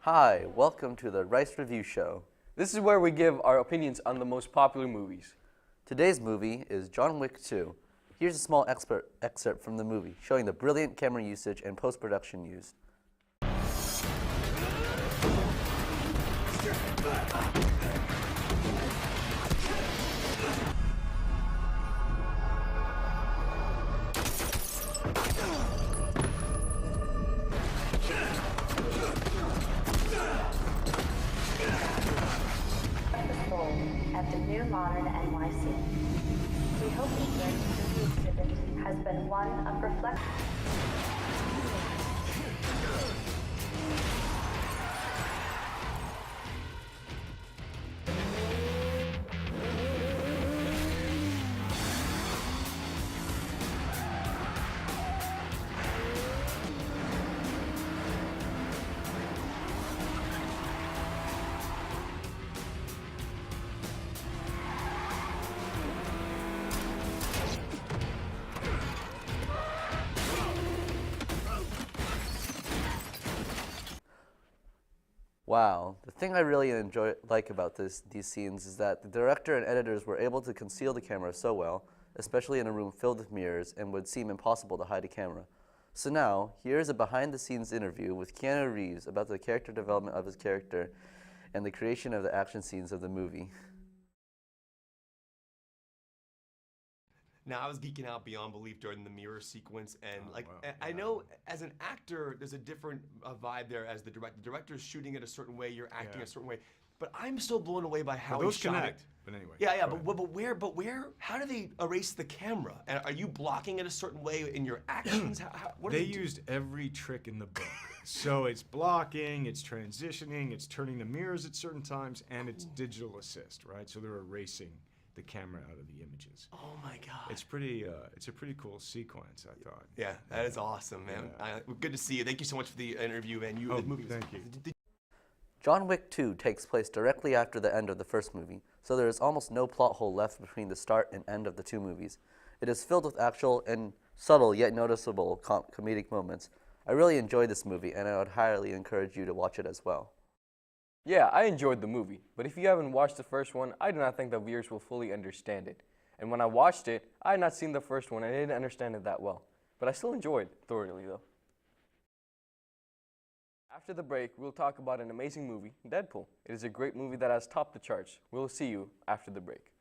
Hi, welcome to the Rice Review Show. This is where we give our opinions on the most popular movies. Today's movie is John Wick 2. Here's a small excerpt from the movie, showing the brilliant camera usage and post-production used. At the new modern NYC. We hope the journey through the exhibit has been one of reflection. Wow, the thing I really like about these scenes is that the director and editors were able to conceal the camera so well, especially in a room filled with mirrors and would seem impossible to hide a camera. So now, here's a behind-the-scenes interview with Keanu Reeves about the character development of his character and the creation of the action scenes of the movie. Now, I was geeking out beyond belief during the mirror sequence, and wow. I know as an actor, there's a different vibe there as the director. The director's shooting it a certain way, you're acting a certain way, but I'm still blown away by how those he shot connect. it. But anyway. Yeah, but where? How do they erase the camera? And are you blocking it a certain way in your actions? What do They do? used every trick in the book. So it's blocking, it's transitioning, it's turning the mirrors at certain times, and it's digital assist, right? So they're erasing the camera out of the images. Oh my God. It's a pretty cool sequence, I thought. Yeah, that is awesome, man. Yeah. Good to see you. Thank you so much for the interview, and the movie. Thank you. John Wick 2 takes place directly after the end of the first movie, so there is almost no plot hole left between the start and end of the two movies. It is filled with actual and subtle yet noticeable comedic moments. I really enjoyed this movie, and I would highly encourage you to watch it as well. Yeah, I enjoyed the movie, but if you haven't watched the first one, I do not think that viewers will fully understand it. And when I watched it, I had not seen the first one and I didn't understand it that well. But I still enjoyed it thoroughly though. After the break, we'll talk about an amazing movie, Deadpool. It is a great movie that has topped the charts. We'll see you after the break.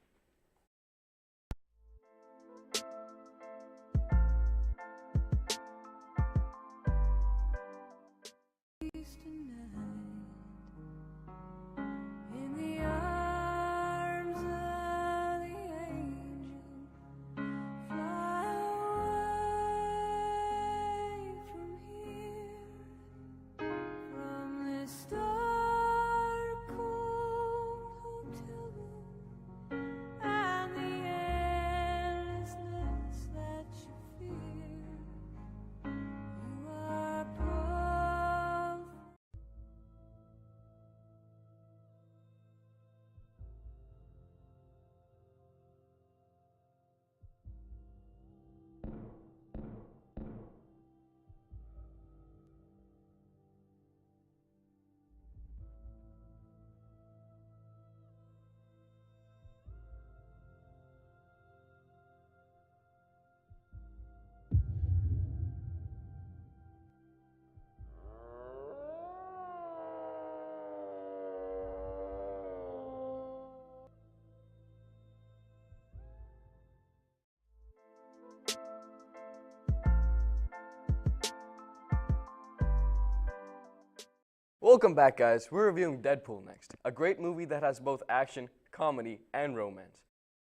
Welcome back, guys. We're reviewing Deadpool next, a great movie that has both action, comedy, and romance.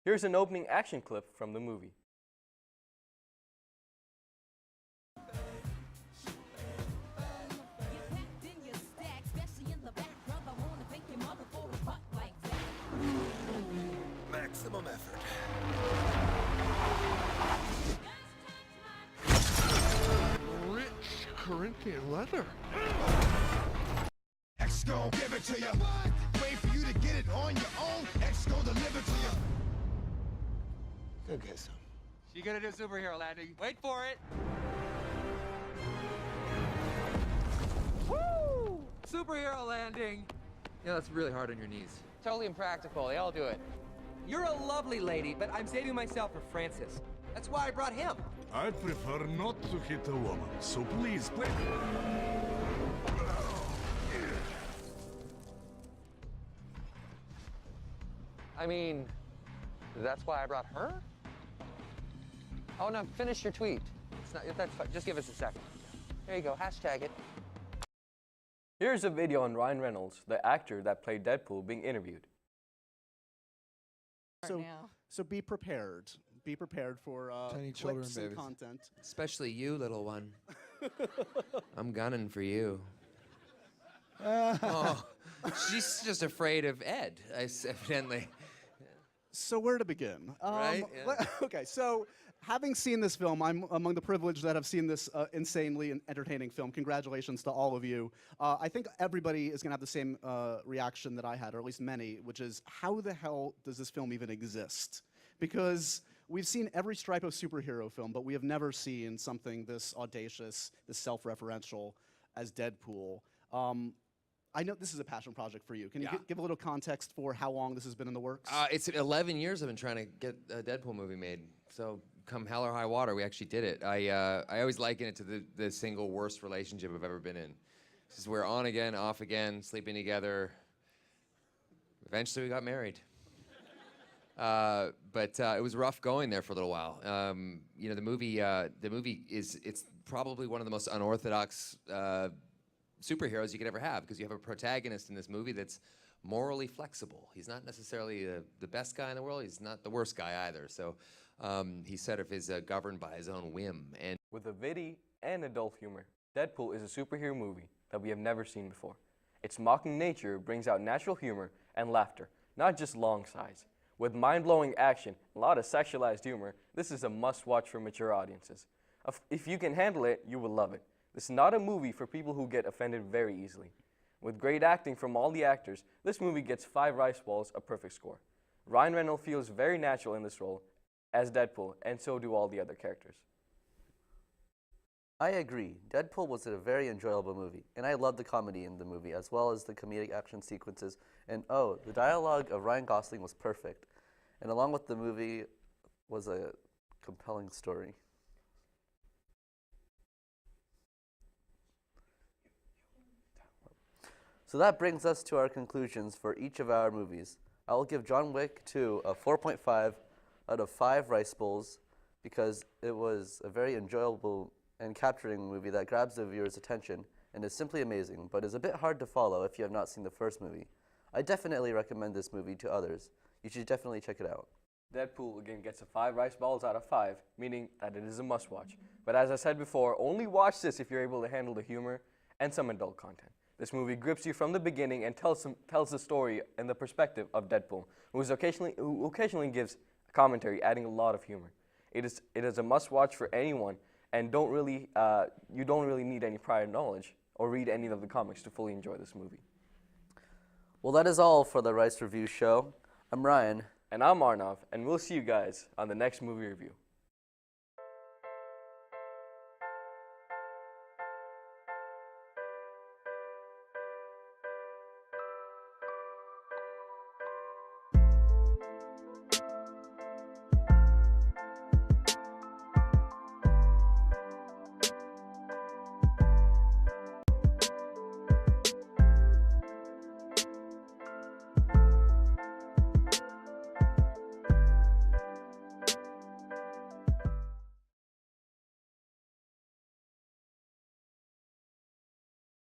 Here's an opening action clip from the movie. Maximum effort. Rich Corinthian leather. X gon' give it to you. Wait for you to get it on your own. X gon' deliver to you. Go get some. You gonna do superhero landing? Wait for it. Woo! superhero landing. Yeah, that's really hard on your knees. Totally impractical. They all do it. You're a lovely lady, but I'm saving myself for Francis. That's why I brought him. I prefer not to hit a woman, so please play. I mean, that's why I brought her? Oh, no, finish your tweet. It's not, that's fine. Just give us a second. There you go. Hashtag it. Here's a video on Ryan Reynolds, the actor that played Deadpool, being interviewed. So be prepared. Be prepared for Tiny children, clips and babies. content. Especially you, little one. I'm gunning for you. She's just afraid of Ed, evidently. So where to begin? Right, yeah. Okay, so having seen this film, I'm among the privileged that have seen this insanely entertaining film. Congratulations to all of you. I think everybody is going to have the same reaction that I had, or at least many, which is, how the hell does this film even exist? Because we've seen every stripe of superhero film, but we have never seen something this audacious, this self-referential as Deadpool. I know this is a passion project for you. Can you give a little context for how long this has been in the works? It's 11 years I've been trying to get a Deadpool movie made. So come hell or high water, we actually did it. I always liken it to the single worst relationship I've ever been in. This is where on again, off again, sleeping together. Eventually we got married. But it was rough going there for a little while. You know, the movie it's probably one of the most unorthodox superheroes you could ever have, because you have a protagonist in this movie that's morally flexible. He's not necessarily the best guy in the world. He's not the worst guy either. So he sort of is governed by his own whim. And With a witty and adult humor, Deadpool is a superhero movie that we have never seen before. Its mocking nature brings out natural humor and laughter, not just long sighs. With mind-blowing action, a lot of sexualized humor, this is a must-watch for mature audiences. If you can handle it, you will love it. This is not a movie for people who get offended very easily. With great acting from all the actors, this movie gets 5 rice balls, a perfect score. Ryan Reynolds feels very natural in this role as Deadpool, and so do all the other characters. I agree. Deadpool was a very enjoyable movie, and I loved the comedy in the movie, as well as the comedic action sequences. And oh, the dialogue of Ryan Gosling was perfect. And along with the movie was a compelling story. So that brings us to our conclusions for each of our movies. I will give John Wick 2 a 4.5 out of 5 rice bowls, because it was a very enjoyable and capturing movie that grabs the viewer's attention and is simply amazing, but is a bit hard to follow if you have not seen the first movie. I definitely recommend this movie to others. You should definitely check it out. Deadpool again gets a 5 rice balls out of 5, meaning that it is a must-watch. But as I said before, only watch this if you're able to handle the humor and some adult content. This movie grips you from the beginning and tells the story in the perspective of Deadpool, who occasionally gives commentary, adding a lot of humor. It is a must-watch for anyone, and you don't really need any prior knowledge or read any of the comics to fully enjoy this movie. Well, that is all for the Rice Review Show. I'm Ryan. And I'm Arnav, and we'll see you guys on the next movie review.